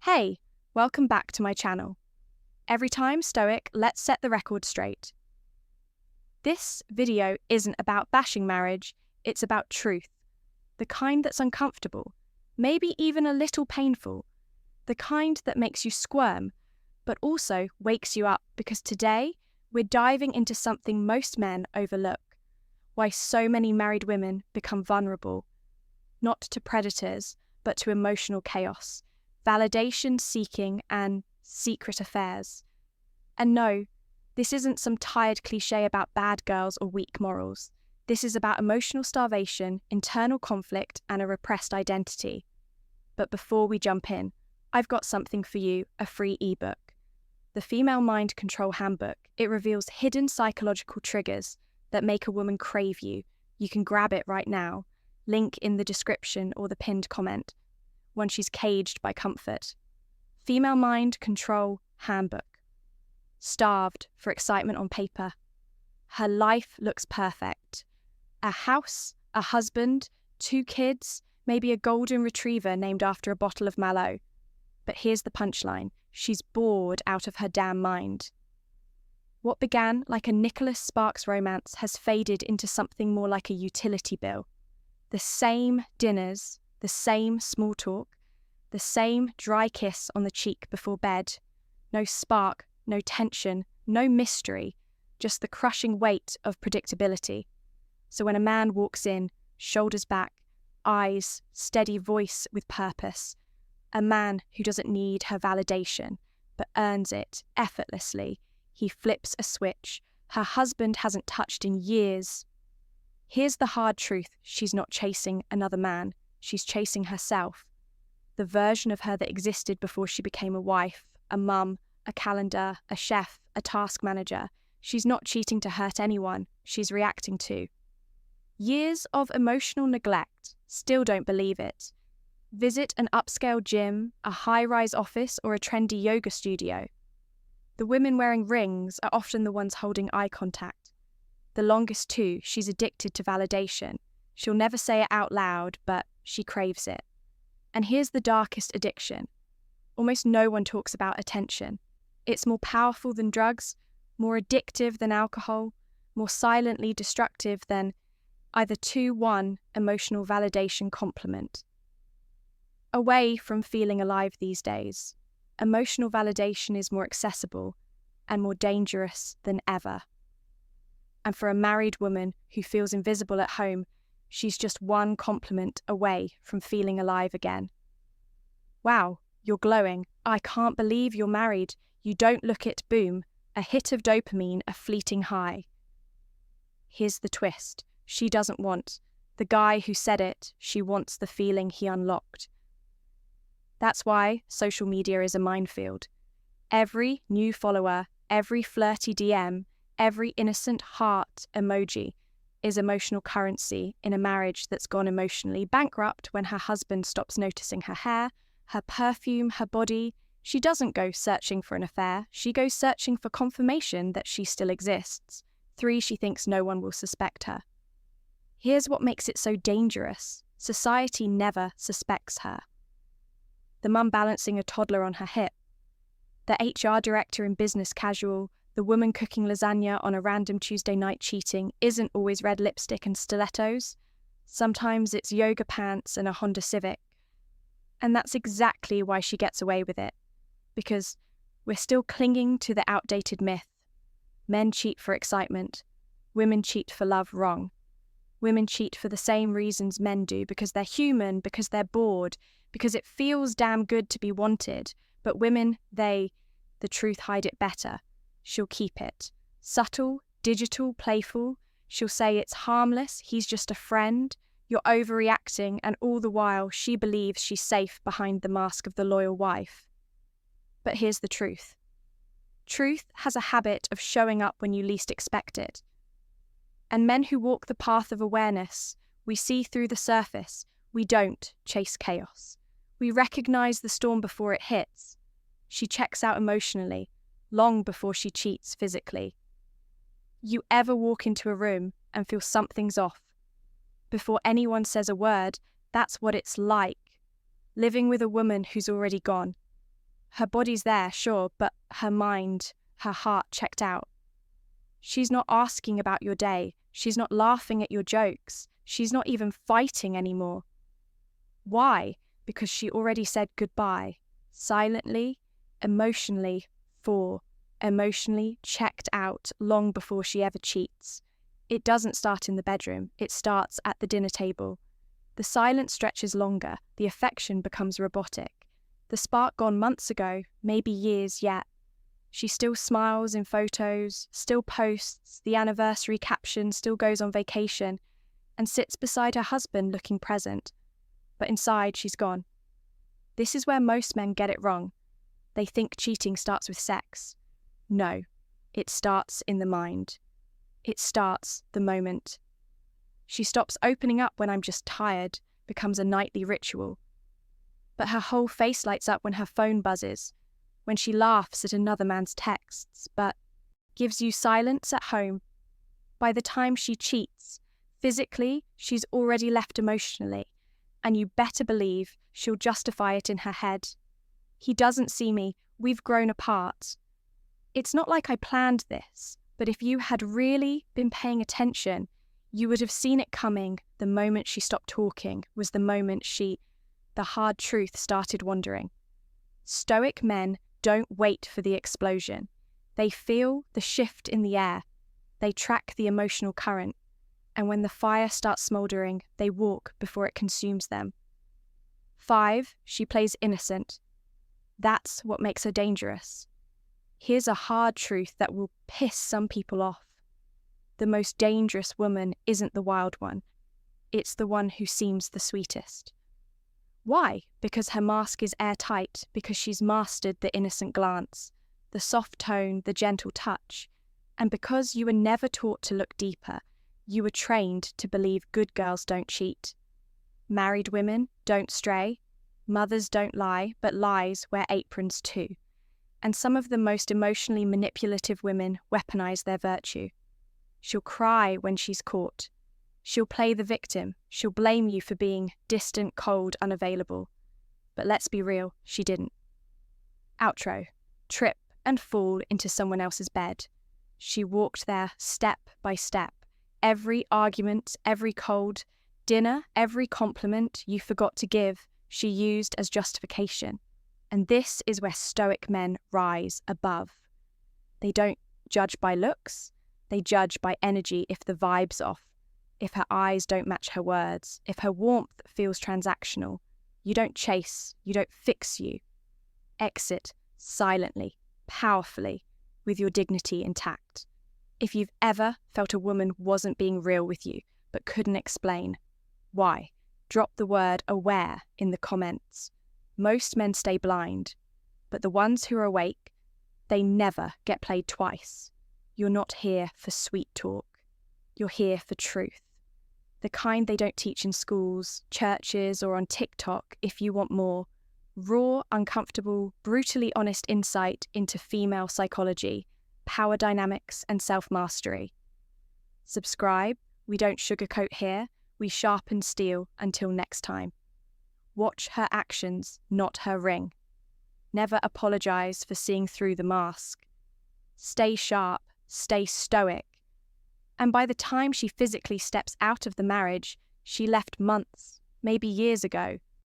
Hey, welcome back to my channel. Every time Stoic, let's set the record straight. This video isn't about bashing marriage, it's about truth. The kind that's uncomfortable, maybe even a little painful. The kind that makes you squirm, but also wakes you up, because today we're diving into something most men overlook. Why so many married women become vulnerable, not to predators, but to emotional chaos, validation seeking, and secret affairs. And no, this isn't some tired cliche about bad girls or weak morals. This is about emotional starvation, internal conflict, and a repressed identity. But before we jump in, I've got something for you, a free ebook. The Female Mind Control Handbook. It reveals hidden psychological triggers that make a woman crave you. You can grab it right now. Link in the description or the pinned comment. When she's caged by comfort. Female Mind Control Handbook. Starved for excitement on paper. Her life looks perfect. A house, a husband, 2 kids, maybe a golden retriever named after a bottle of Malo. But here's the punchline. She's bored out of her damn mind. What began like a Nicholas Sparks romance has faded into something more like a utility bill. The same dinners, the same small talk, the same dry kiss on the cheek before bed. No spark, no tension, no mystery, just the crushing weight of predictability. So when a man walks in, shoulders back, eyes, steady voice with purpose, a man who doesn't need her validation, but earns it effortlessly, he flips a switch her husband hasn't touched in years. Here's the hard truth. She's not chasing another man. She's chasing herself. The version of her that existed before she became a wife, a mum, a calendar, a chef, a task manager. She's not cheating to hurt anyone. She's reacting to years of emotional neglect. Still don't believe it. Visit an upscale gym, a high-rise office, or a trendy yoga studio. The women wearing rings are often the ones holding eye contact. The longest too, she's addicted to validation. She'll never say it out loud, but she craves it. And here's the darkest addiction. Almost no one talks about attention. It's more powerful than drugs, more addictive than alcohol, more silently destructive than either 2-1 emotional validation complement. Away from feeling alive these days, emotional validation is more accessible and more dangerous than ever. And for a married woman who feels invisible at home, she's just one compliment away from feeling alive again. Wow, you're glowing. I can't believe you're married. You don't look it, boom. A hit of dopamine, a fleeting high. Here's the twist. She doesn't want the guy who said it. She wants the feeling he unlocked. That's why social media is a minefield. Every new follower, every flirty DM, every innocent heart emoji is emotional currency in a marriage that's gone emotionally bankrupt when her husband stops noticing her hair, her perfume, her body. She doesn't go searching for an affair. She goes searching for confirmation that she still exists. 3, she thinks no one will suspect her. Here's what makes it so dangerous. Society never suspects her. The mum balancing a toddler on her hip. The HR director in business casual. The woman cooking lasagna on a random Tuesday night cheating isn't always red lipstick and stilettos. Sometimes it's yoga pants and a Honda Civic. And that's exactly why she gets away with it. Because we're still clinging to the outdated myth. Men cheat for excitement. Women cheat for love. Wrong. Women cheat for the same reasons men do, because they're human, because they're bored, because it feels damn good to be wanted. But women, the truth hide it better. She'll keep it. Subtle, digital, playful. She'll say it's harmless, he's just a friend. You're overreacting, and all the while she believes she's safe behind the mask of the loyal wife. But here's the truth. Truth has a habit of showing up when you least expect it. And men who walk the path of awareness, we see through the surface. We don't chase chaos. We recognize the storm before it hits. She checks out emotionally, long before she cheats physically. You ever walk into a room and feel something's off? Before anyone says a word, that's what it's like. Living with a woman who's already gone. Her body's there, sure, but her mind, her heart checked out. She's not asking about your day. She's not laughing at your jokes. She's not even fighting anymore. Why? Because she already said goodbye, silently, emotionally checked out long before she ever cheats. It doesn't start in the bedroom, it starts at the dinner table. The silence stretches longer, the affection becomes robotic. The spark gone months ago, maybe years yet. She still smiles in photos, still posts the anniversary caption, still goes on vacation, and sits beside her husband looking present. But inside, she's gone. This is where most men get it wrong. They think cheating starts with sex. No, it starts in the mind. It starts the moment. She stops opening up when I'm just tired, becomes a nightly ritual. But her whole face lights up when her phone buzzes, when she laughs at another man's texts, but gives you silence at home. By the time she cheats, physically, she's already left emotionally, and you better believe she'll justify it in her head. He doesn't see me, we've grown apart. It's not like I planned this, but if you had really been paying attention, you would have seen it coming. The moment she stopped talking was the moment the hard truth started wandering. Stoic men don't wait for the explosion. They feel the shift in the air. They track the emotional current. And when the fire starts smouldering, they walk before it consumes them. 5, she plays innocent. That's what makes her dangerous. Here's a hard truth that will piss some people off. The most dangerous woman isn't the wild one. It's the one who seems the sweetest. Why? Because her mask is airtight, because she's mastered the innocent glance, the soft tone, the gentle touch, and because you were never taught to look deeper, you were trained to believe good girls don't cheat. Married women don't stray, mothers don't lie, but lies wear aprons too. And some of the most emotionally manipulative women weaponize their virtue. She'll cry when she's caught. She'll play the victim. She'll blame you for being distant, cold, unavailable. But let's be real, she didn't. Outro. Trip and fall into someone else's bed. She walked there step by step. Every argument, every cold dinner, every compliment you forgot to give, she used as justification. And this is where Stoic men rise above. They don't judge by looks, they judge by energy. If the vibe's off, if her eyes don't match her words, if her warmth feels transactional, you don't chase, you don't fix you. Exit silently, powerfully, with your dignity intact. If you've ever felt a woman wasn't being real with you, but couldn't explain why, drop the word aware in the comments. Most men stay blind, but the ones who are awake, they never get played twice. You're not here for sweet talk. You're here for truth. The kind they don't teach in schools, churches, or on TikTok if you want more. Raw, uncomfortable, brutally honest insight into female psychology, power dynamics, and self-mastery. Subscribe. We don't sugarcoat here. We sharpen steel. Until next time. Watch her actions, not her ring. Never apologize for seeing through the mask. Stay sharp, stay stoic. And by the time she physically steps out of the marriage, she left months, maybe years ago.